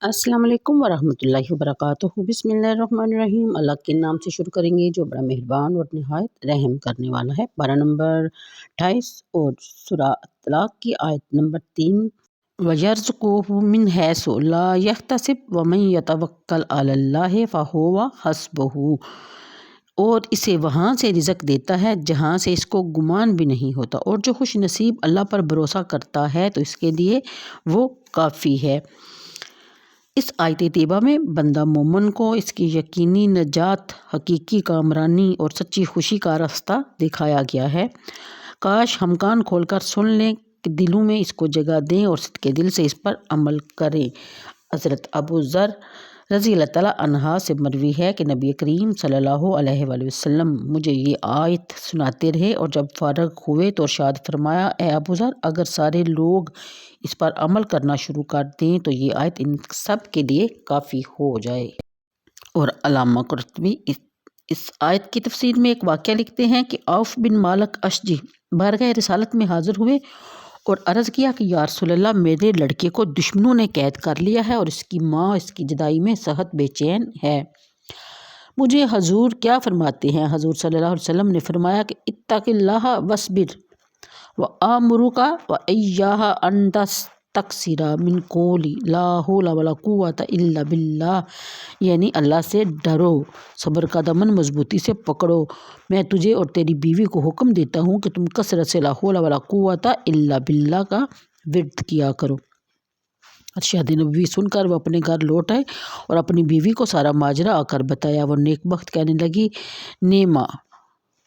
السلام علیکم ورحمۃ اللہ وبرکاتہ۔ بسم اللہ الرحمن الرحیم۔ اللہ کے نام سے شروع کریں گے جو بڑا مہربان اور نہایت رحم کرنے والا ہے۔ پارہ نمبر 28 اور سورہ طلاق کی آیت نمبر 3۔ وَيَرْزُقْهُ مِنْ حَيْثُ لَا يَحْتَسِبُ وَمَنْ يَتَوَكَّلْ عَلَى اللَّهِ فَهُوَ حَسْبُهُ، اور اسے وہاں سے رزق دیتا ہے جہاں سے اس کو گمان بھی نہیں ہوتا، اور جو خوش نصیب اللہ پر بھروسہ کرتا ہے تو اس کے لیے وہ کافی ہے۔ اس آیت طیبہ میں بندہ مومن کو اس کی یقینی نجات، حقیقی کامرانی اور سچی خوشی کا راستہ دکھایا گیا ہے۔ کاش ہم کان کھول کر سن لیں کہ دلوں میں اس کو جگہ دیں اور صدقے دل سے اس پر عمل کریں۔ حضرت ابو ذر رضی اللہ تعالیٰ عنہ سے مروی ہے کہ نبی کریم صلی اللہ علیہ وآلہ وسلم مجھے یہ آیت سناتے رہے، اور جب فارغ ہوئے تو ارشاد فرمایا، اے ابو ذر، اگر سارے لوگ اس پر عمل کرنا شروع کر دیں تو یہ آیت ان سب کے لیے کافی ہو جائے۔ اور علامہ قرطبی اس آیت کی تفسیر میں ایک واقعہ لکھتے ہیں کہ عوف بن مالک اشجعی بارگاہ رسالت میں حاضر ہوئے اور عرض کیا کہ یا رسول اللہ، میرے لڑکے کو دشمنوں نے قید کر لیا ہے اور اس کی ماں اس کی جدائی میں سخت بے چین ہے، مجھے حضور کیا فرماتے ہیں؟ حضور صلی اللہ علیہ وسلم نے فرمایا کہ اتق اللہ واصبر وآمرک وإیاہ ان تستکثر من قول لا حول ولا قوة الا باللہ، یعنی اللہ سے ڈرو، صبر کا دامن مضبوطی سے پکڑو، میں تجھے اور تیری بیوی کو حکم دیتا ہوں کہ تم کثرت سے لا حول ولا قوة الا باللہ کا ورد کیا کرو۔ ارشاد نبوی سن کر وہ اپنے گھر لوٹ آئے اور اپنی بیوی کو سارا ماجرا آ کر بتایا۔ وہ نیک بخت کہنے لگی، نعما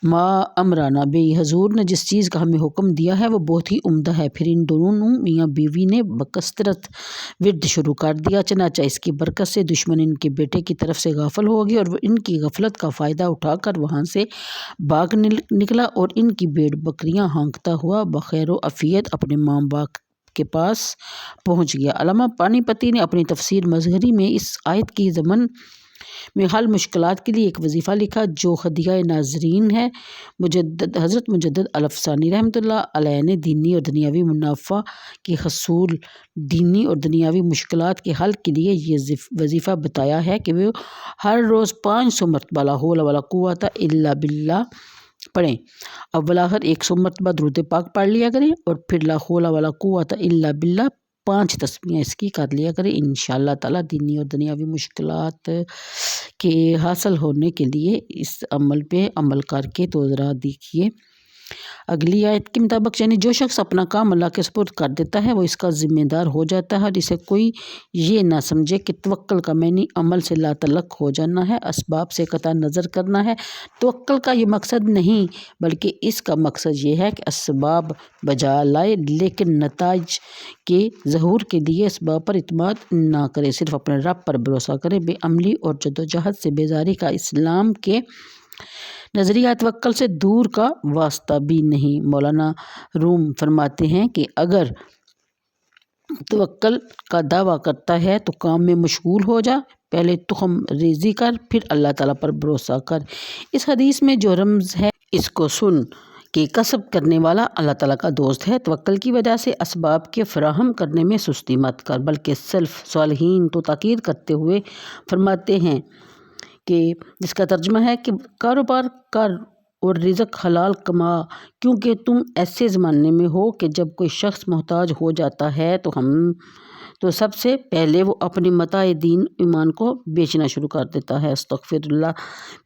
ما امرنا بے، حضور نے جس چیز کا ہمیں حکم دیا ہے وہ بہت ہی عمدہ ہے۔ پھر ان دونوں میاں بیوی نے بکثرت ورد شروع کر دیا، چنانچہ اس کی برکت سے دشمن ان کے بیٹے کی طرف سے غافل ہو گئے اور وہ ان کی غفلت کا فائدہ اٹھا کر وہاں سے بھاگ نکلا اور ان کی بھیڑ بکریاں ہانکتا ہوا بخیر و عافیت اپنے ماں باپ کے پاس پہنچ گیا۔ علامہ پانی پتی نے اپنی تفسیر مظہری میں اس آیت کی ضمن میں حل مشکلات کے لیے ایک وظیفہ لکھا جو ہدیہ ناظرین ہے۔ حضرت مجدد الافسانی رحمۃ اللہ علیہ نے دینی اور دنیاوی منافع کے حصول، دینی اور دنیاوی مشکلات کے حل کے لیے یہ وظیفہ بتایا ہے کہ وہ ہر روز 500 مرتبہ لا حول ولا قوة الا باللہ پڑھیں۔ اول آخر 100 مرتبہ درود پاک پڑھ لیا کریں اور پھر لا حول ولا قوة الا باللہ 5 تسبیحیں اس کی کر لیا کریں۔ انشاءاللہ تعالیٰ دینی اور دنیاوی مشکلات کے حاصل ہونے کے لیے اس عمل پہ عمل کر کے تو ذرا دیکھیے۔ اگلی آیت کے مطابق یعنی جو شخص اپنا کام اللہ کے سپرد کر دیتا ہے وہ اس کا ذمہ دار ہو جاتا ہے، اور اسے کوئی یہ نہ سمجھے کہ توکل کا معنی عمل سے لا تعلق ہو جانا ہے، اسباب سے قطع نظر کرنا ہے۔ توکل کا یہ مقصد نہیں، بلکہ اس کا مقصد یہ ہے کہ اسباب بجا لائے لیکن نتائج کے ظہور کے لیے اسباب پر اعتماد نہ کرے، صرف اپنے رب پر بھروسہ کرے۔ بے عملی اور جدوجہد سے بیزاری کا اسلام کے نظریہ توکل سے دور کا واسطہ بھی نہیں۔ مولانا روم فرماتے ہیں کہ اگر توکل کا دعویٰ کرتا ہے تو کام میں مشغول ہو جا، پہلے تخم ریزی کر پھر اللہ تعالیٰ پر بھروسہ کر۔ اس حدیث میں جو رمز ہے اس کو سن کہ کسب کرنے والا اللہ تعالیٰ کا دوست ہے۔ توکل کی وجہ سے اسباب کے فراہم کرنے میں سستی مت کر، بلکہ سلف صالحین تو تاکید کرتے ہوئے فرماتے ہیں کہ جس کا ترجمہ ہے کہ کاروبار کر اور رزق حلال کما، کیونکہ تم ایسے زمانے میں ہو کہ جب کوئی شخص محتاج ہو جاتا ہے تو سب سے پہلے وہ اپنی متاع دین ایمان کو بیچنا شروع کر دیتا ہے۔ استغفر اللہ۔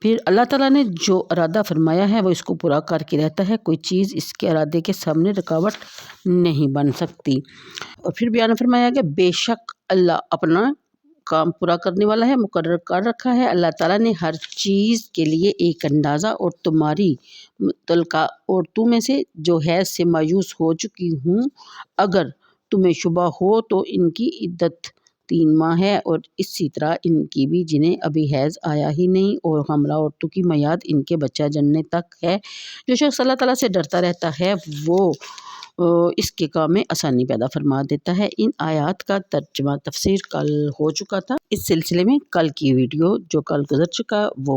پھر اللہ تعالیٰ نے جو ارادہ فرمایا ہے وہ اس کو پورا کر کے رہتا ہے، کوئی چیز اس کے ارادے کے سامنے رکاوٹ نہیں بن سکتی۔ اور پھر بیان فرمایا کہ بے شک اللہ اپنا کام پورا کرنے والا ہے، مقرر کر رکھا ہے۔ اللہ تعالیٰ نے ہر چیز کے لیے ایک اندازہ اور تمہاری متعلقہ عورتوں میں سے جو حیض سے مایوس ہو چکی ہوں، اگر تمہیں شبہ ہو تو ان کی عدت 3 ماہ ہے، اور اسی طرح ان کی بھی جنہیں ابھی حیض آیا ہی نہیں، اور حاملہ عورتوں کی میعاد ان کے بچہ جننے تک ہے۔ جو شخص اللہ تعالیٰ سے ڈرتا رہتا ہے وہ اس کے کام میں آسانی پیدا فرما دیتا ہے۔ ان آیات کا ترجمہ تفسیر کل ہو چکا تھا، اس سلسلے میں کل کی ویڈیو جو کل گزر چکا وہ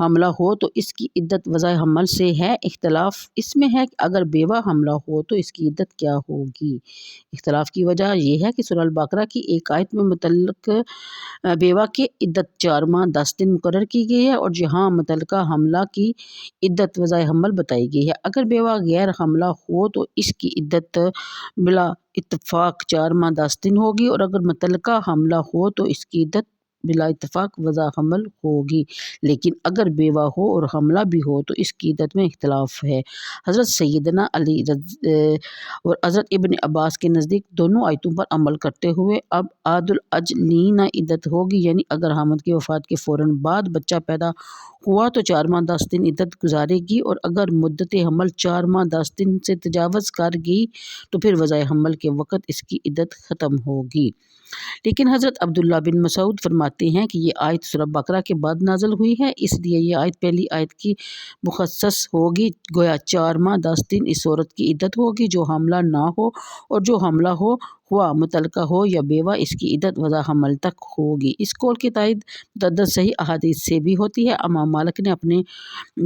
حاملہ ہو تو اس کی عدت وضع حمل سے ہے۔ اختلاف اس میں ہے کہ اگر بیوہ حاملہ ہو تو اس کی عدت کیا ہوگی۔ اختلاف کی وجہ یہ ہے کہ سورہ البقرہ کی ایک آیت میں متعلق بیوہ کی عدت 4 ماہ 10 دن مقرر کی گئی ہے اور جہاں متعلقہ حاملہ کی عدت وضع حمل بتائی گئی ہے۔ اگر بیوہ غیر حاملہ ہو تو اس کی عدت بلا اتفاق 4 ماہ 10 دن ہوگی اور اگر متعلقہ حاملہ ہو تو اس کی عدت بلا اتفاق وضع حمل ہوگی، لیکن اگر بیوہ ہو اور حاملہ بھی ہو تو اس کی عدت میں اختلاف ہے۔ حضرت سیدنا علی اور حضرت ابن عباس کے نزدیک دونوں آیتوں پر عمل کرتے ہوئے اب عاد الاجلین عدت ہوگی، یعنی اگر حامد کی وفات کے فوراً بعد بچہ پیدا ہوا تو 4 ماہ 10 دن عدت گزارے گی اور اگر مدت حمل 4 ماہ 10 دن سے تجاوز کر گئی تو پھر وضع حمل کے وقت اس کی عدت ختم ہوگی۔ لیکن حضرت عبداللہ بن مسعود فرماتے ہیں کہ یہ آیت سورہ بقرہ کے بعد نازل ہوئی ہے، اس لیے یہ آیت پہلی آیت کی مخصص ہوگی، گویا 4 ماہ 10 دن اس عورت کی عدت ہوگی جو حاملہ نہ ہو، اور جو حاملہ ہوا متعلقہ ہو یا بیوہ اس کی عدت وضع حمل تک ہوگی۔ اس قول کی تائید متعدد صحیح احادیث سے بھی ہوتی ہے۔ امام مالک نے اپنے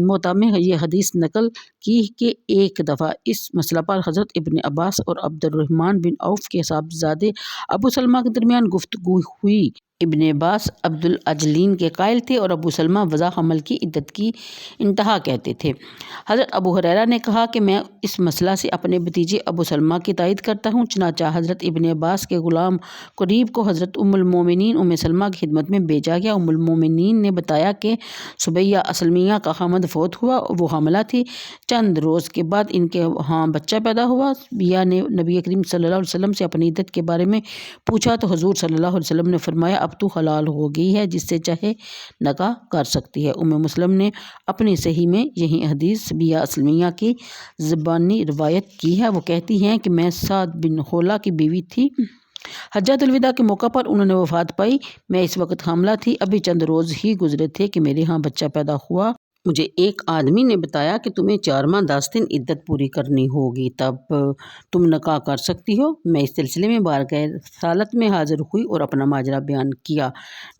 موطا میں یہ حدیث نقل کی کہ ایک دفعہ اس مسئلہ پر حضرت ابن عباس اور عبد الرحمن بن عوف کے صاحبزادے ابو سلمہ کے درمیان گفتگو ہوئی۔ ابن عباس عبد الاجلین کے قائل تھے اور ابو سلمہ وضع حمل کی عدت کی انتہا کہتے تھے۔ حضرت ابو ہریرہ نے کہا کہ میں اس مسئلہ سے اپنے بھتیجے ابو سلمہ کی تائید کرتا ہوں، چنانچہ حضرت ابن عباس کے غلام قریب کو حضرت ام المومنین ام سلمہ کی خدمت میں بھیجا گیا۔ ام المومنین نے بتایا کہ سبیہ اسلمیہ کا خامد فوت ہوا، وہ حاملہ تھی۔ چند روز کے بعد ان کے ہاں بچہ پیدا ہوا۔ سبیہ نے نبی کریم صلی اللہ علیہ وسلم سے اپنی عدت کے بارے میں پوچھا تو حضور صلی اللہ علیہ وسلم نے فرمایا اب تو حلال ہو گئی ہے، جس سے چاہے نکاح کر سکتی ہے۔ مسلم نے اپنی صحیح میں یہی حدیث سبیہ اسلمیہ کی زبانی روایت کی ہے۔ وہ کہتی ہیں کہ میں سعد بن خولہ کی بیوی تھی۔ حجۃ الوداع کے موقع پر انہوں نے وفات پائی۔ میں اس وقت حاملہ تھی، ابھی چند روز ہی گزرے تھے کہ میرے ہاں بچہ پیدا ہوا۔ مجھے ایک آدمی نے بتایا کہ تمہیں 4 ماہ 10 دن عدت پوری کرنی ہوگی، تب تم نکاح کر سکتی ہو۔ میں اس سلسلے میں بارگاہ رسالت میں حاضر ہوئی اور اپنا ماجرا بیان کیا۔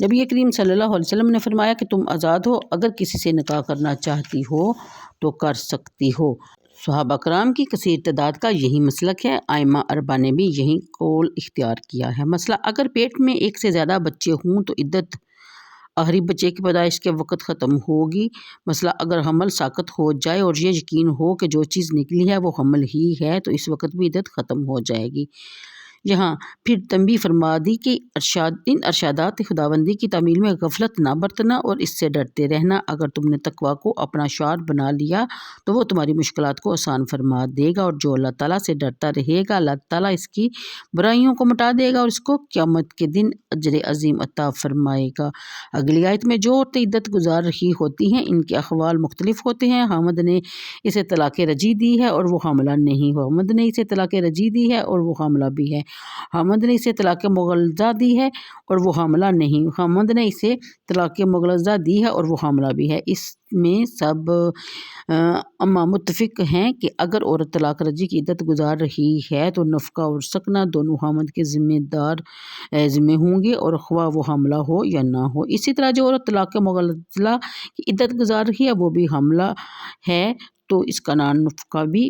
نبی کریم صلی اللہ علیہ وسلم نے فرمایا کہ تم آزاد ہو، اگر کسی سے نکاح کرنا چاہتی ہو تو کر سکتی ہو۔ صحابہ کرام کی کثیر تعداد کا یہی مسلک ہے۔ ائمہ اربعہ نے بھی یہی قول اختیار کیا ہے۔ مسئلہ اگر پیٹ میں ایک سے زیادہ بچے ہوں تو عدت آخری بچے کی پیدائش کے وقت ختم ہوگی۔ مسئلہ اگر حمل ساقط ہو جائے اور یہ یقین ہو کہ جو چیز نکلی ہے وہ حمل ہی ہے تو اس وقت بھی عدت ختم ہو جائے گی۔ یہاں پھر تنبیہ فرما دی کہ ان ارشادات خداوندی کی تعمیل میں غفلت نہ برتنا اور اس سے ڈرتے رہنا۔ اگر تم نے تقویٰ کو اپنا شعار بنا لیا تو وہ تمہاری مشکلات کو آسان فرما دے گا، اور جو اللہ تعالیٰ سے ڈرتا رہے گا اللہ تعالیٰ اس کی برائیوں کو مٹا دے گا اور اس کو قیامت کے دن اجر عظیم عطا فرمائے گا۔ اگلی آیت میں جو عورتیں عدت گزار رہی ہوتی ہیں ان کے احوال مختلف ہوتے ہیں۔ حامد نے اسے طلاق رجعی دی ہے اور وہ حاملہ نہیں، حامد نے اسے طلاق رجعی دی ہے اور وہ حاملہ بھی ہے، حامد نے اسے طلاق مغلظہ دی ہے اور وہ حاملہ نہیں، حامد نے اسے طلاق مغلظہ دی ہے اور وہ حاملہ بھی ہے۔ اس میں سب اما متفق ہیں کہ اگر عورت طلاق رجعی کی عدت گزار رہی ہے تو نفقہ اور سکنہ دونوں حامد کے ذمہ ہوں گے اور خواہ وہ حاملہ ہو یا نہ ہو۔ اسی طرح جو عورت طلاق مغلظہ کی عدت گزار رہی ہے وہ بھی حاملہ ہے تو اس کا نفقہ بھی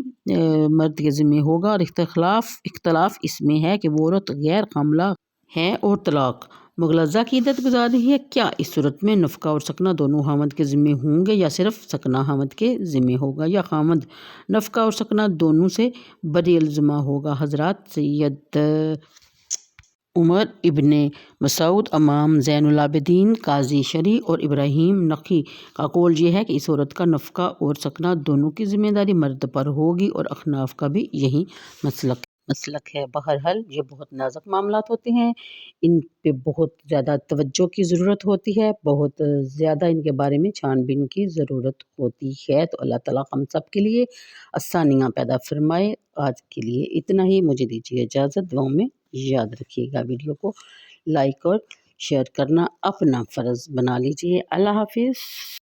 مرد کے ذمہ ہوگا، اور اختلاف اس میں ہے کہ وہ عورت غیر حاملہ ہے اور طلاق مغلظہ کی عدت گزار رہی ہے، کیا اس صورت میں نفقہ اور سکنہ دونوں حامد کے ذمہ ہوں گے یا صرف سکنہ حامد کے ذمہ ہوگا، یا حامد نفقہ اور سکنہ دونوں سے بری الذمہ ہوگا۔ حضرات سید عمر ابن مسعود، امام زین العابدین، قاضی شرعی اور ابراہیم نخعی کا قول یہ ہے کہ اس عورت کا نفقہ اور سکنہ دونوں کی ذمہ داری مرد پر ہوگی، اور احناف کا بھی یہی مسلک ہے۔ بہرحال یہ بہت نازک معاملات ہوتے ہیں، ان پہ بہت زیادہ توجہ کی ضرورت ہوتی ہے، بہت زیادہ ان کے بارے میں چھان بین کی ضرورت ہوتی ہے۔ تو اللہ تعالیٰ ہم سب کے لیے آسانیاں پیدا فرمائے۔ آج کے لیے اتنا ہی، مجھے دیجیے اجازت، دعاؤں میں یاد رکھیے گا۔ ویڈیو کو لائک اور شیئر کرنا اپنا فرض بنا لیجیے۔ اللہ حافظ۔